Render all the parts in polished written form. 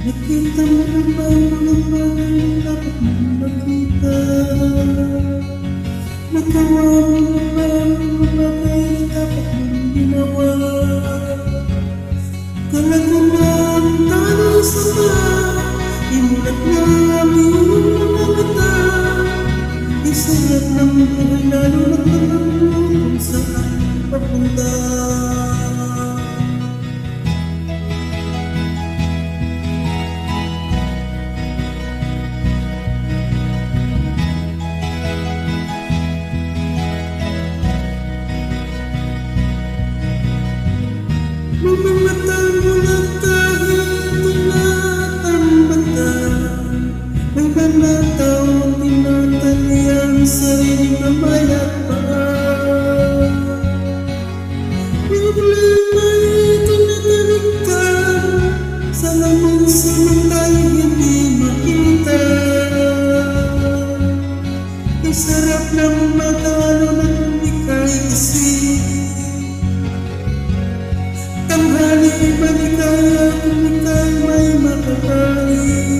Nakita mo na ba mga bagay na dapat mong makita? Nagawa mo na ba mga bagay na dapat mong ginawa? Talaga na ang tanong sama, imulat na ang iyong mga mata. Isayat ng buhay lalo na't alam mo kung saan papunta. Mamamatan mo na kahit tinatambata. May mga taong tinatali ang sariling kamay at paa. Problema'y tinatalikan sa lamang sinutay hindi makita. Ang sarap ng magalo ng ika'y isip. Tanghali maligaya kung ika'y may makakain.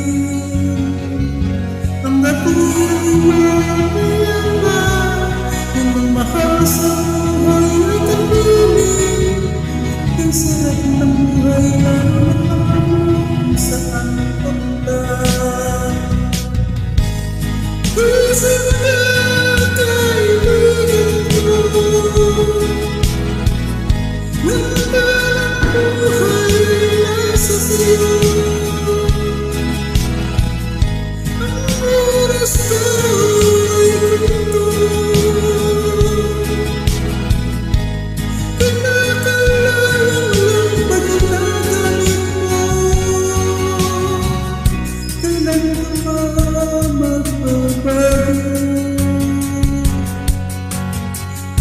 Ang ating mapayapa, kung ang mahal sa buhay ay kapiling. Ang sarap ng buhay lalo na kung saan papunta. Isip ka, kaibigan ko, buhay nasa sa'yo. Ang oras ko ay ganito. Kinakalayang lang pag nagalit mo. Kailan ka ba magbabago?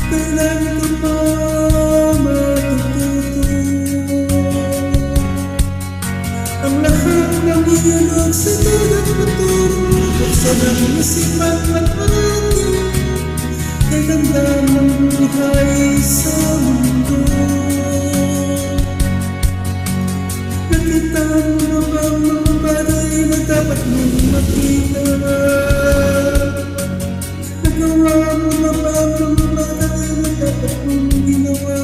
Kailan ka ba ang lahat ng iyong sa dagat maturo? Buksan ang isipan at atin. Kay ganda ng buhay sa mundo. Nakita mo na ba mga bagay na dapat mong makita? Nagawa mo na ba mga bagay na dapat mong ginawa?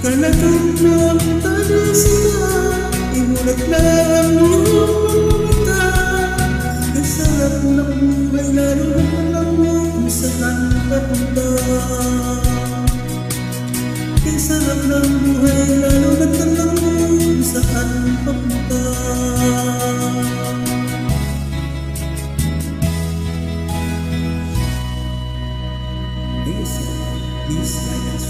Talagang naman sila, imulat na ang iyong mga mata. Ang sarap ng buhay lalo na alam mo kung saan papunta. Ang sarap ng buhay lalo na alam mo kung saan papunta. This guidance